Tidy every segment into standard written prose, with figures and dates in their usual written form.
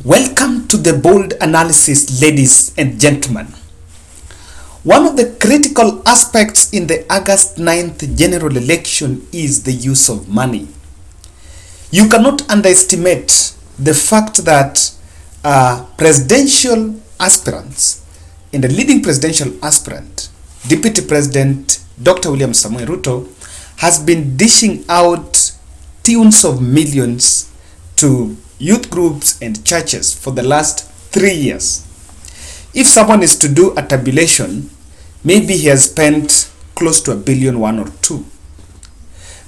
Welcome to the bold analysis, ladies and gentlemen. One of the critical aspects in the August 9th general election is the use of money. You cannot underestimate the fact that presidential aspirants and the leading presidential aspirant, Deputy President Dr. William Samoei Ruto, has been dishing out tunes of millions to youth groups and churches for the last 3 years. If someone is to do a tabulation, maybe he has spent close to $1 billion, 1 or 2.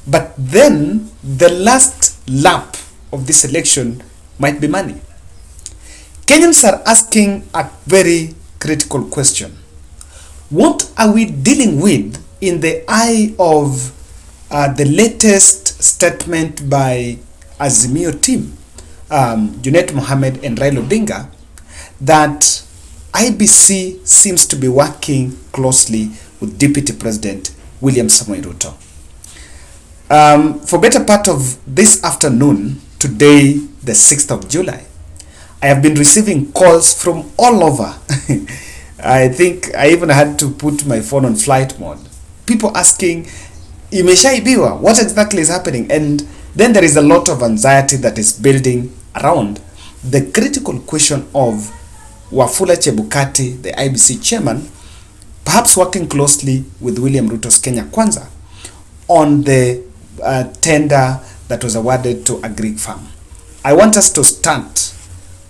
But then the last lap of this election might be money. Kenyans are asking a very critical question. What are we dealing with in the eye of the latest statement by Azimio team, Junet Mohammed and Raila Odinga, that IEBC seems to be working closely with Deputy President William Samoei Ruto. For better part of this afternoon, today the 6th of July, I have been receiving calls from all over. I think I even had to put my phone on flight mode. People asking, imeshaibiwa, what exactly is happening? And then there is a lot of anxiety that is building around the critical question of Wafula Chebukati, the IEBC chairman, perhaps working closely with William Ruto's Kenya Kwanza on the tender that was awarded to a Greek farm. I want us to start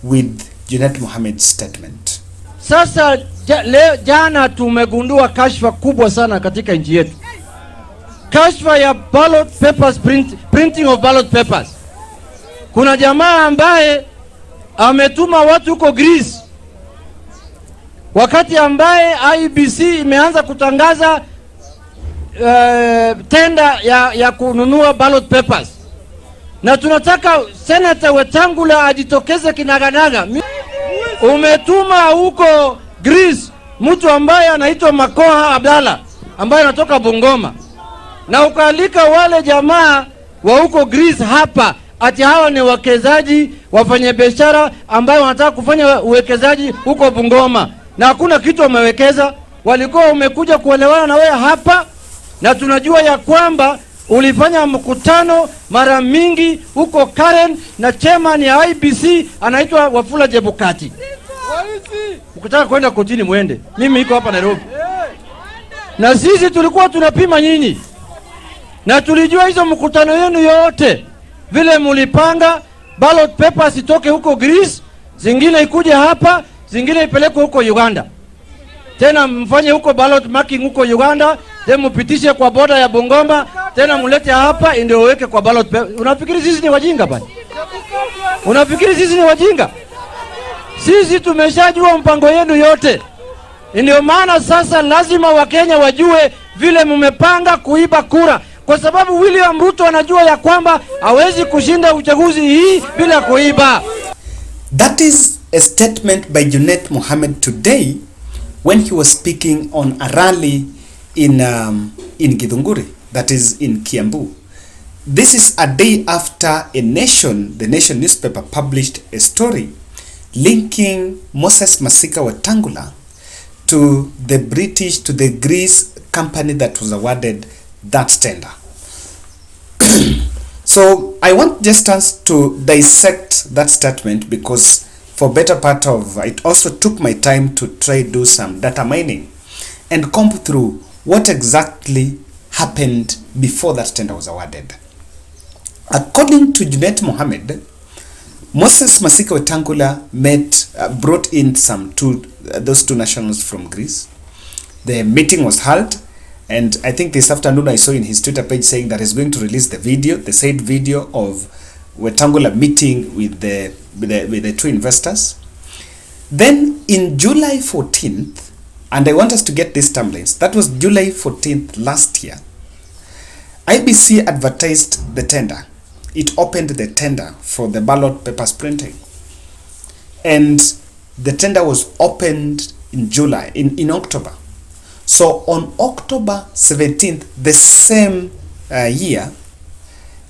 with Junet Mohammed's statement. Sasa jana tumegundua kashfa kubwa sana katika nchi yetu. Kashfa ya ballot papers, printing of ballot papers. Kuna jamaa ambaye ametuma watu huko Greece, wakati ambaye IEBC imeanza kutangaza tenda ya kununua ballot papers. Na tunataka Senator Wetangula ajitokeze kinaganaga. Umetuma huko Greece mtu ambaye anaitwa Makoha Abdalla ambaye anatoka Bungoma, na ukaalika wale jamaa wa huko Greece hapa ati hawa ni wawekezaji, wafanyabiashara ambao wanataka kufanya uwekezaji huko Bungoma, na hakuna kitu wamewekeza. Walikuwa umekuja kuelewana na wewe hapa, na tunajua ya kwamba ulifanya mkutano mara mingi huko Karen na chairman ya IEBC anaitwa Wafula Chebukati. Ukitaka kwenda kotini muende. Mimi niko hapa Nairobi. Na sisi tulikuwa tunapima nyinyi. Na tulijua hizo mkutano yenu yote vile mulipanga ballot papers itoke huko Greece, zingine ikuje hapa, zingine ipelekwe huko Uganda. Tena mfanye huko ballot marking huko Uganda, then mupitishe kwa boda ya Bungoma, tena mulete hapa ndio uweke kwa ballot paper. Unafikiri sisi ni wajinga bani? Unafikiri sisi ni wajinga? Sisi tumeshajua mpango yenu yote. Ndio maana sasa lazima Wakenya wajue vile mmepanga kuiba kura, kwa sababu William Ruto anajua ya kwamba hawezi kushinda uchaguzi hii bila kuiba. That is a statement by Junet Mohammed today when he was speaking on a rally in Githunguri, that is in Kiambu. This is a day after the Nation newspaper published a story linking Moses Masika Wetangula to the Greece company that was awarded that tender. So I want just us to dissect that statement, because for better part of it also took my time to try do some data mining and comb through what exactly happened before that tender was awarded. According to Junet Mohammed, Moses Masika Wetangula brought in those two nationals from Greece. The meeting was held, and I think this afternoon I saw in his Twitter page saying that he's going to release the said video of Wetangula meeting with the two investors. Then in July 14th, and I want us to get these timelines, that was July 14th last year, IEBC advertised the tender. It opened the tender for the ballot papers printing, and the tender was opened in October. So on October 17th, the same year,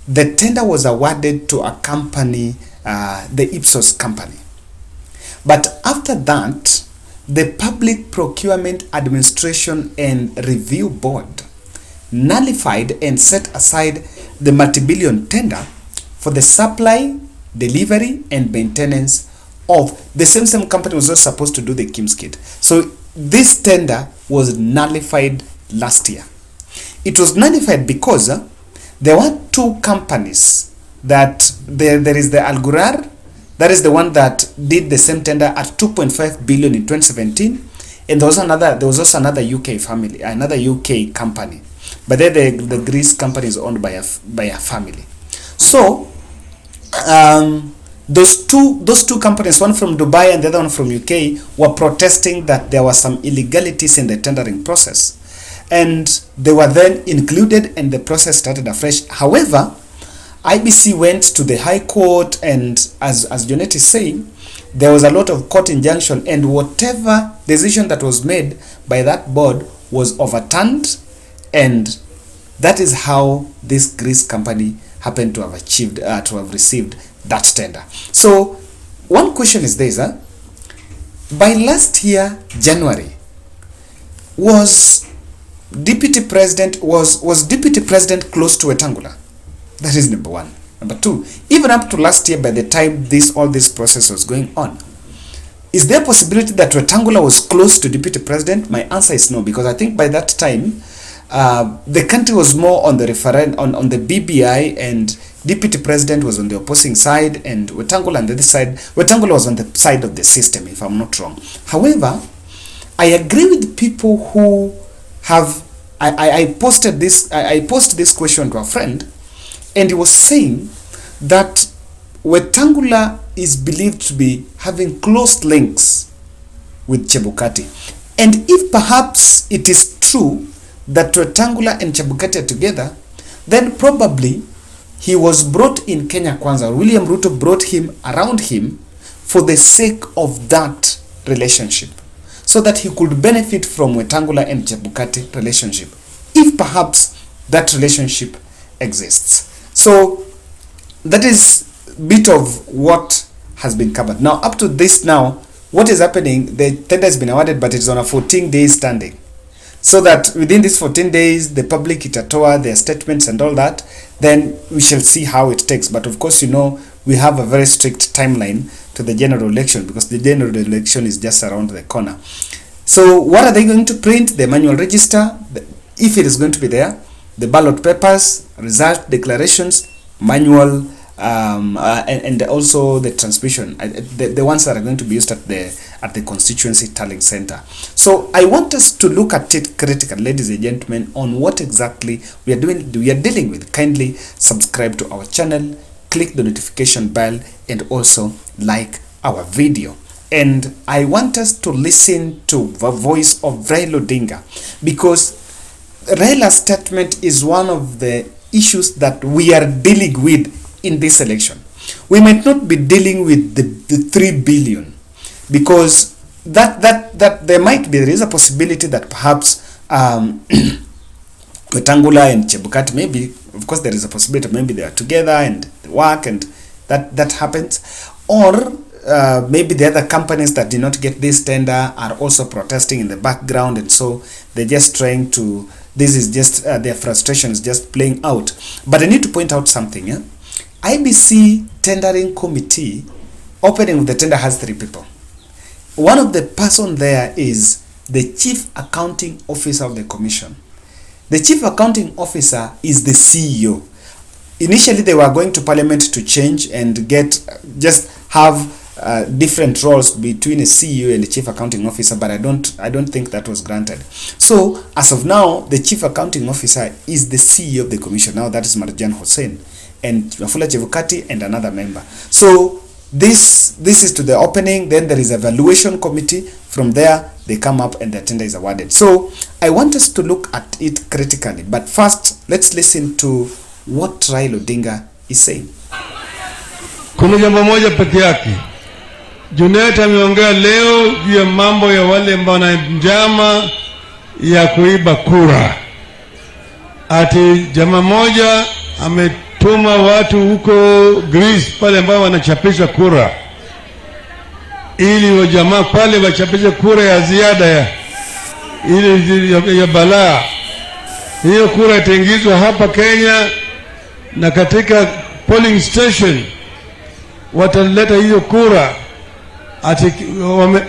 the tender was awarded to a company, the Ipsos company. But after that, the Public Procurement Administration and Review Board nullified and set aside the multi-billion tender for the supply, delivery, and maintenance of the same company was not supposed to do the Schemes kit. So this tender was nullified last year. It was nullified because there were two companies that there is the Algurar, that is the one that did the same tender at 2.5 billion in 2017, and there was also another UK family, another UK company, but then the Greece company is owned by a family. So those two companies, one from Dubai and the other one from UK, were protesting that there were some illegalities in the tendering process, and they were then included and the process started afresh. However, IBC went to the High Court, and as Jonette is saying, there was a lot of court injunction, and whatever decision that was made by that board was overturned, and that is how this Greece company happened to have received that tender. So one question is this: by last year January, was Deputy President close to Wetangula? That is number one. Number two, even up to last year, by the time all this process was going on, is there a possibility that Wetangula was close to Deputy President? My answer is no, because I think by that time the country was more on the on the BBI, and Deputy President was on the opposing side, and Wetangula on the other side. Wetangula was on the side of the system, if I'm not wrong. However, I agree with people who have I posted this question to a friend, and he was saying that Wetangula is believed to be having close links with Chebukati, and if perhaps it is true that Wetangula and Chebukati are together, then probably he was brought in Kenya Kwanza. William Ruto brought him around him for the sake of that relationship, so that he could benefit from Wetangula and Chebukati relationship, if perhaps that relationship exists. So that is a bit of what has been covered. Now, up to this now, what is happening, the tender has been awarded, but it's on a 14-day standing. So that within these 14 days, the public itatoa their statements and all that, then we shall see how it takes. But of course, we have a very strict timeline to the general election, because the general election is just around the corner. So what are they going to print? The manual register, if it is going to be there, the ballot papers, result declarations, manual, and also the transmission, the ones that are going to be used at the constituency tallying center. So I want us to look at it critically, ladies and gentlemen, on what exactly we are dealing with. Kindly subscribe to our channel, click the notification bell, and also like our video. And I want us to listen to the voice of Raila Odinga, because Raila's statement is one of the issues that we are dealing with in this election. We might not be dealing with the 3 billion, because there is a possibility that perhaps Wetangula and Chebukati, maybe, of course there is a possibility, maybe they are together and they work, and that happens, or maybe the other companies that did not get this tender are also protesting in the background, and so they're just trying to, this is just their frustration is just playing out. But I need to point out something. IBC tendering committee opening of the tender has 3 people. One of the person there is the chief accounting officer of the commission. The chief accounting officer is the CEO. Initially they were going to parliament to change and just have different roles between a CEO and the chief accounting officer, but I don't think that was granted. So as of now, the chief accounting officer is the CEO of the commission. Now that is Marjan Hussein and Wafula Chebukati and another member. So this is to the opening. Then there is a evaluation committee. From there they come up and the tender is awarded. So I want us to look at it critically, but first let's listen to what Raila Odinga is saying. Kuna jambo moja peke yake. Jonette ameongea leo juu ya mambo ya wale ambao wana njama ya kuiba kura. Ati jamaa moja ametuma watu huko Greece pale ambao wanachapisha kura. ili wajamaa pale wachapishe kura ya ziada ya balaa. Hiyo kura itaingizwa hapa Kenya, na katika polling station wataleta hiyo kura.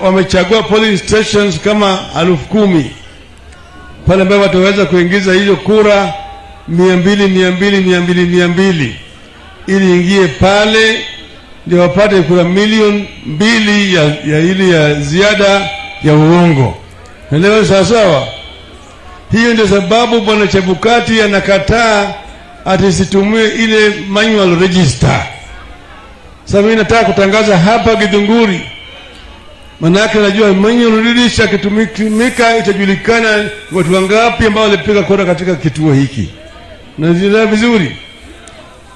Wamechagua polling stations kama 10,000 pale ambapo wataweza kuingiza hiyo kura 200 ili ingie pale, ndio wapate kura 2,000,000 ya ile ya ziada ya uongo. Naelewa sawa? Hiyo ndio sababu bwana Chebukati anakataa atisitumie ile manual register. Sasa mimi nataka kutangaza hapa Githunguri, manake najua manual register kitumika itajulikana watu wangapi ambao walipiga kura katika kituo hiki. Naelewa vizuri.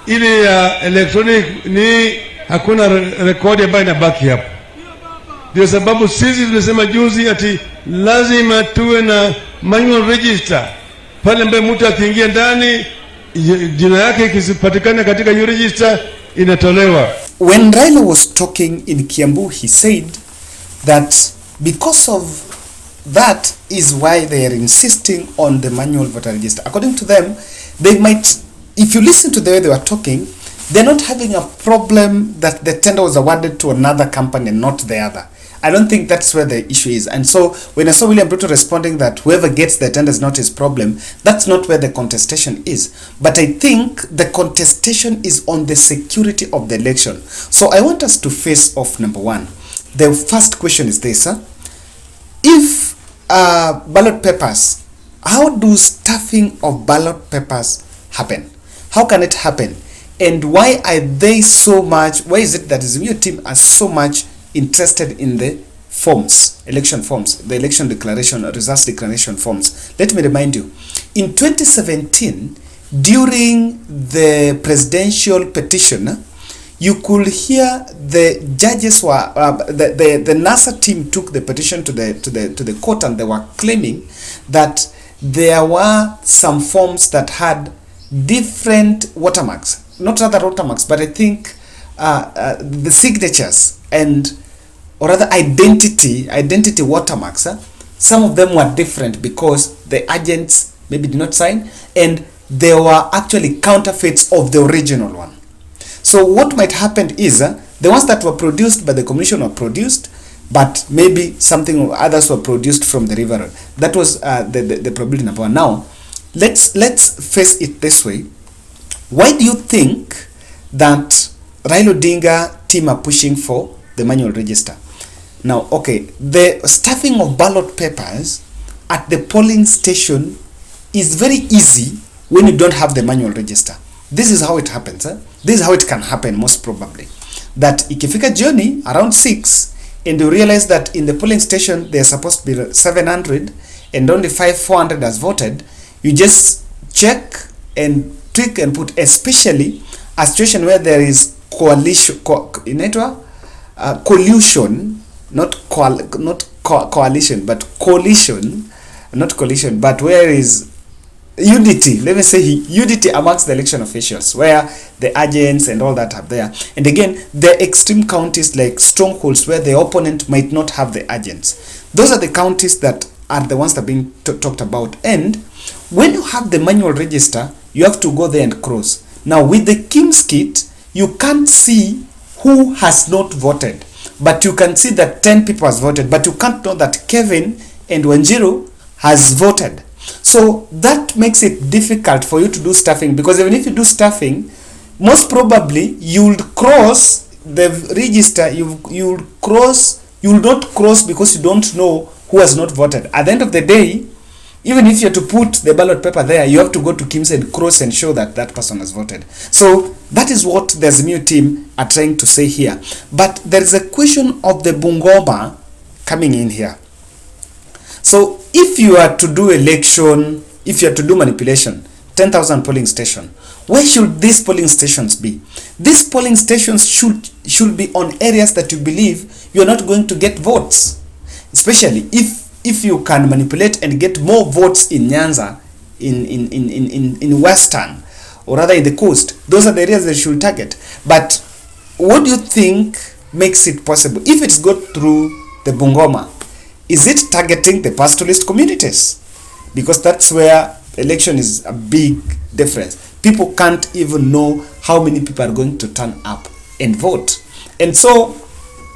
Ile ya electronic ni hakuna rekodi ambayo inabaki hapo. Ndio sababu sisi tulisema juzi ati lazima tuwe na manual register. Pale ambapo mtu akiingia ndani jina yake ikisipatikana katika hiyo register inatolewa. When Raila was talking in Kiambu, he said that because of that is why they are insisting on the manual voter register. According to them, they might, if you listen to the way they were talking, they're not having a problem that the tender was awarded to another company and not the other. I don't think that's where the issue is. And so when I saw William Ruto responding that whoever gets the tender is not his problem, that's not where the contestation is. But I think the contestation is on the security of the election. So I want us to face off number one. The first question is this. If ballot papers, how do stuffing of ballot papers happen? How can it happen? And why are they so much, why is it that the new team are so much interested in the forms, election forms, the election declaration, results declaration forms? Let me remind you, in 2017, during the presidential petition, you could hear the judges were, the NASA team took the petition to the court, and they were claiming that there were some forms that had different watermarks, not other watermarks, but I think the signatures and, or rather identity watermarks, some of them were different because the agents maybe did not sign, and they were actually counterfeits of the original one. So what might happen is the ones that were produced by the commission were produced, but maybe something or others were produced from the river. That was the probability number one. Now let's face it this way. Why do you think that Raila Odinga team are pushing for the manual register? Now, okay, the stuffing of ballot papers at the polling station is very easy when you don't have the manual register. This is how it happens. This is how it can happen most probably. That ikifika jioni around 6 and you realize that in the polling station there's supposed to be 700 and only 400 has voted, you just check and tweak and put, especially a situation where there is coalition, collusion, not coalition, but collision, not collision, but where is unity, let me say unity amongst the election officials, where the agents and all that are there. And again, the extreme counties like strongholds where the opponent might not have the agents. Those are the counties that are the ones that are being talked about. And when you have the manual register, you have to go there and cross. Now with the Kim's kit, you can't see who has not voted, but you can see that 10 people has voted, but you can't know that Kevin and Wanjiru has voted. So that makes it difficult for you to do stuffing, because even if you do stuffing, most probably you'll cross the register, you'll not cross because you don't know who has not voted. At the end of the day, even if you have to put the ballot paper there, you have to go to Kim's and cross and show that that person has voted. So that is what the Azimio team are trying to say here. But there is a question of the Bungoma coming in here. So if you are to do election, if you are to do manipulation, 10,000 polling station, where should these polling stations be? These polling stations should be on areas that you believe you are not going to get votes, especially if you can manipulate and get more votes in Nyanza, in Western, or rather in the coast. Those are the areas they should target. But what do you think makes it possible? If it's got through the Bungoma, is it targeting the pastoralist communities? Because that's where election is a big difference. People can't even know how many people are going to turn up and vote. And so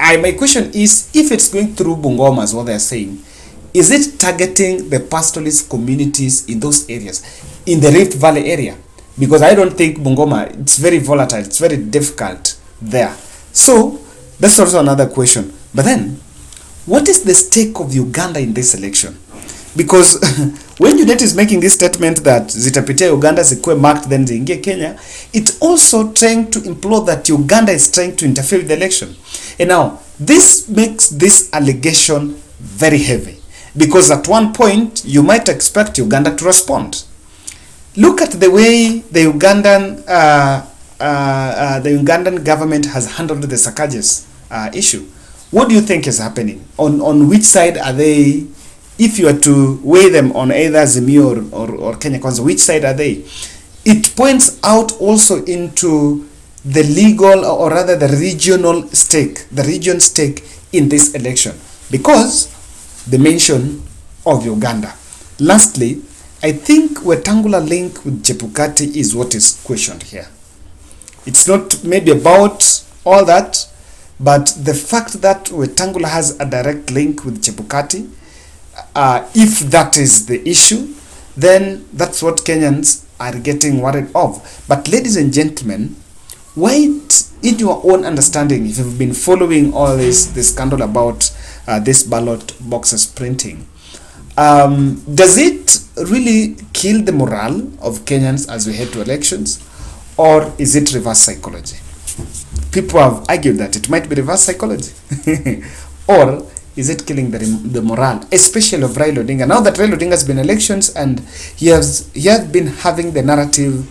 my question is, if it's going through Bungoma, as what they're saying, is it targeting the pastoralist communities in those areas, in the Rift Valley area? Because I don't think Bungoma, it's very volatile, it's very difficult there. So that's also another question. But then, what is the stake of Uganda in this election? Because when UNET is making this statement that zitapitia Uganda zikuwe marked then ziingie Kenya, it also trying to implore that Uganda is trying to interfere with the election. And now, this makes this allegation very heavy. Because at one point, you might expect Uganda to respond. Look at the way the Ugandan government has handled the Sakajas issue. What do you think is happening? On which side are they? If you are to weigh them on either Azimio or Kenya Kwanza, which side are they? It points out also into the legal, or rather the regional stake, the region stake in this election, because the mention of Uganda. Lastly, I think Wetangula link with Chebukati is what is questioned here. It's not maybe about all that, but the fact that Wetangula has a direct link with Chebukati, if that is the issue, then that's what Kenyans are getting worried of. But ladies and gentlemen, in your own understanding, if you've been following all this scandal about this ballot boxes printing, does it really kill the morale of Kenyans as we head to elections, or is it reverse psychology? People have argued that it might be reverse psychology. Or is it killing the morale, especially of Raila Odinga? Now that Raila Odinga has been elections and he has been having the narrative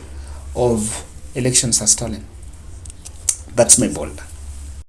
of elections are stolen. That's my bold.